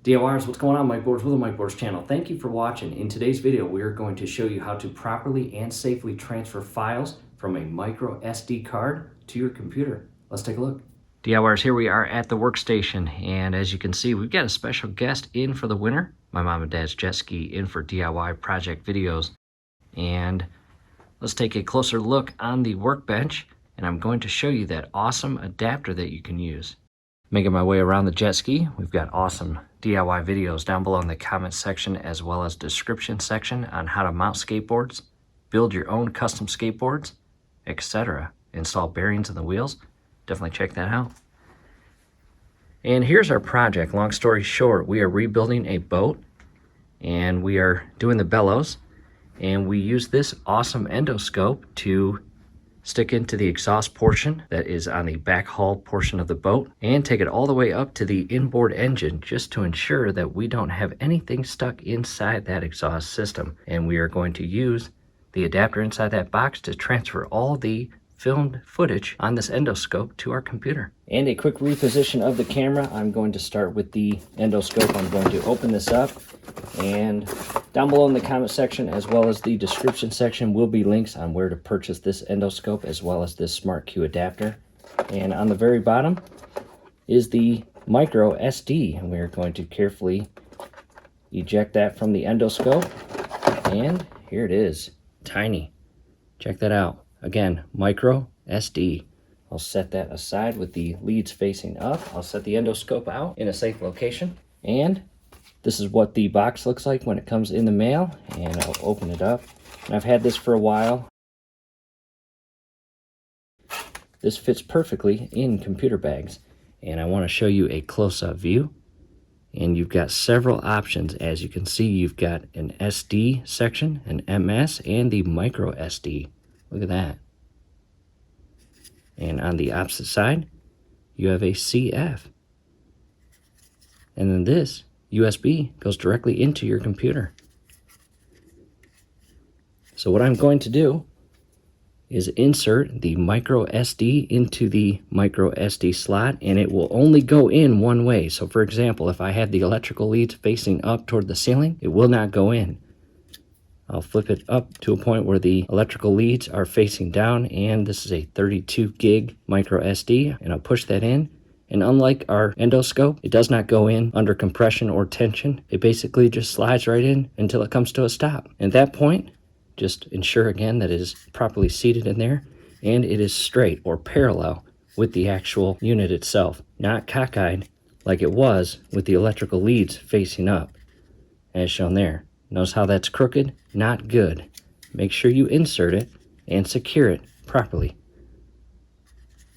DIYers, what's going on? Mike Boards with the Mike Boards channel. Thank you for watching. In today's video, we are going to show you how to properly and safely transfer files from a micro SD card to your computer. Let's take a look. DIYers, here we are at the workstation, and as you can see, we've got a special guest in for the winter. My mom and dad's jet ski in for DIY project videos. And let's take a closer look on the workbench, and I'm going to show you that awesome adapter that you can use. Making my way around the jet ski, we've got awesome DIY videos down below in the comment section as well as description section on how to mount skateboards, build your own custom skateboards, etc. Install bearings in the wheels. Definitely check that out. And here's our project. Long story short, we are rebuilding a boat and we are doing the bellows, and we use this awesome endoscope to stick into the exhaust portion that is on the back hull portion of the boat and take it all the way up to the inboard engine just to ensure that we don't have anything stuck inside that exhaust system. And we are going to use the adapter inside that box to transfer all the filmed footage on this endoscope to our computer. And a quick reposition of the camera. I'm going to start with the endoscope. I'm going to open this up, and down below in the comment section as well as the description section will be links on where to purchase this endoscope as well as this SmartQ adapter. And on the very bottom is the micro SD, and we're going to carefully eject that from the endoscope, and here it is, tiny. Check that out. Again, micro SD. I'll set that aside with the leads facing up. I'll set the endoscope out in a safe location, and this is what the box looks like when it comes in the mail, and I'll open it up. And I've had this for a while. This fits perfectly in computer bags, and I want to show you a close-up view. And you've got several options. As you can see, you've got an SD section, an MS, and the micro SD. Look at that. And on the opposite side, you have a CF. And then this USB goes directly into your computer. So what I'm going to do is insert the micro SD into the micro SD slot, and it will only go in one way. So for example, if I had the electrical leads facing up toward the ceiling, it will not go in. I'll flip it up to a point where the electrical leads are facing down, and this is a 32 gig micro SD, and I'll push that in. And unlike our endoscope, it does not go in under compression or tension. It basically just slides right in until it comes to a stop. At that point, just ensure again that it is properly seated in there and it is straight or parallel with the actual unit itself, not cockeyed like it was with the electrical leads facing up, as shown there. Notice how that's crooked? Not good. Make sure you insert it and secure it properly.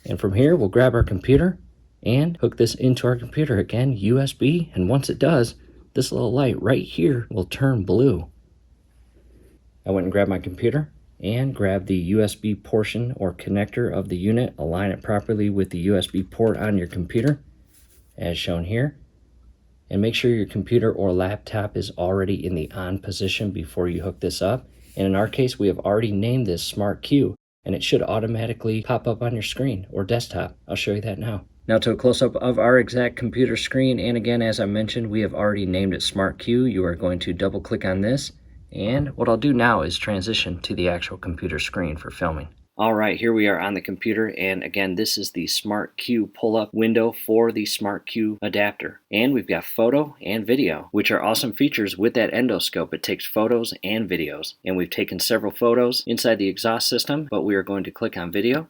And from here, we'll grab our computer and hook this into our computer. Again, USB, and once it does, this little light right here will turn blue. I went and grabbed my computer and grabbed the USB portion or connector of the unit. Align it properly with the USB port on your computer, as shown here. And make sure your computer or laptop is already in the on position before you hook this up. And in our case, we have already named this SmartQ, and it should automatically pop up on your screen or desktop. I'll show you that now. Now to a close-up of our exact computer screen, and again, as I mentioned, we have already named it SmartQ. You are going to double-click on this, and what I'll do now is transition to the actual computer screen for filming. All right, here we are on the computer, and again, this is the SmartQ pull-up window for the SmartQ adapter. And we've got photo and video, which are awesome features with that endoscope. It takes photos and videos, and we've taken several photos inside the exhaust system, but we are going to click on video.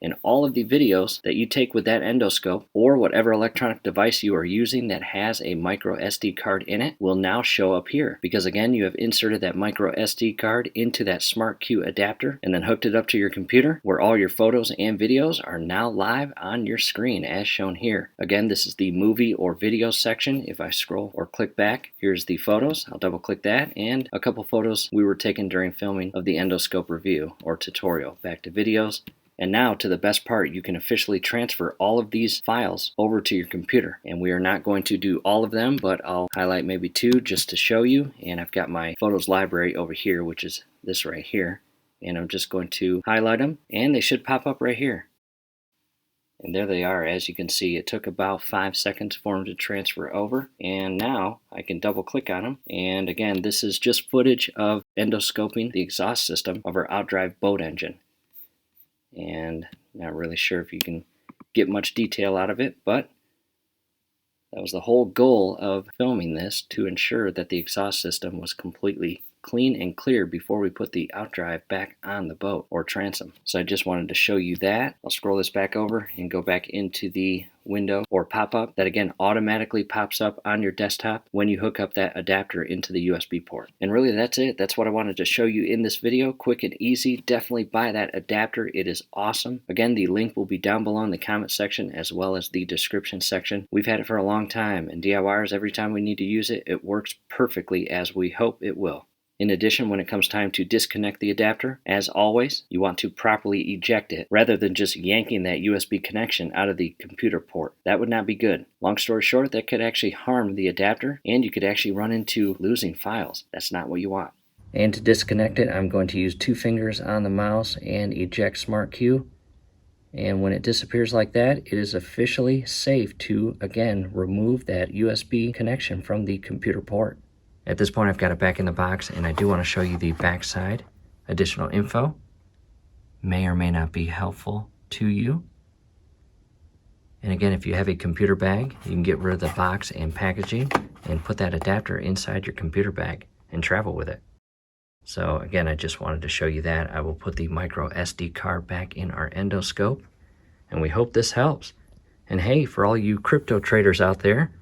And all of the videos that you take with that endoscope or whatever electronic device you are using that has a micro SD card in it will now show up here, because again, you have inserted that micro SD card into that SmartQ adapter and then hooked it up to your computer, where all your photos and videos are now live on your screen as shown here. Again, this is the movie or video section. If I scroll or click back, here's the photos. I'll double click that, and a couple photos we were taken during filming of the endoscope review or tutorial. Back to videos. And now to the best part, you can officially transfer all of these files over to your computer. And we are not going to do all of them, but I'll highlight maybe two just to show you. And I've got my photos library over here, which is this right here. And I'm just going to highlight them, and they should pop up right here. And there they are. As you can see, it took about 5 seconds for them to transfer over. And now I can double click on them. And again, this is just footage of endoscoping the exhaust system of our outdrive boat engine. And not really sure if you can get much detail out of it, but that was the whole goal of filming this, to ensure that the exhaust system was completely clean and clear before we put the outdrive back on the boat or transom. So I just wanted to show you that. I'll scroll this back over and go back into the window or pop-up that again automatically pops up on your desktop when you hook up that adapter into the USB port. And really that's it. That's what I wanted to show you in this video. Quick and easy. Definitely buy that adapter. It is awesome. Again, the link will be down below in the comment section as well as the description section. We've had it for a long time, and DIYers, every time we need to use it, it works perfectly as we hope it will. In addition, when it comes time to disconnect the adapter, as always, you want to properly eject it rather than just yanking that USB connection out of the computer port. That would not be good. Long story short, that could actually harm the adapter, and you could actually run into losing files. That's not what you want. And to disconnect it, I'm going to use 2 fingers on the mouse and eject Smart Q. And when it disappears like that, it is officially safe to, again, remove that USB connection from the computer port. At this point, I've got it back in the box, and I do want to show you the back side. Additional info may or may not be helpful to you. And again, if you have a computer bag, you can get rid of the box and packaging and put that adapter inside your computer bag and travel with it. So again, I just wanted to show you that. I will put the micro SD card back in our endoscope, and we hope this helps. And hey, for all you crypto traders out there,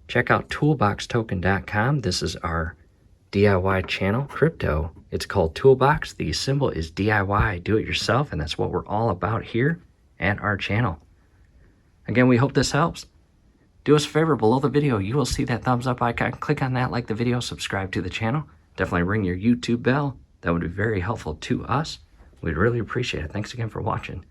check out toolboxtoken.com. This is our DIY channel, crypto. It's called Toolbox. The symbol is DIY, do it yourself, and that's what we're all about here at our channel. Again, we hope this helps. Do us a favor, below the video, you will see that thumbs up icon. Click on that, like the video, subscribe to the channel. Definitely ring your YouTube bell. That would be very helpful to us. We'd really appreciate it. Thanks again for watching.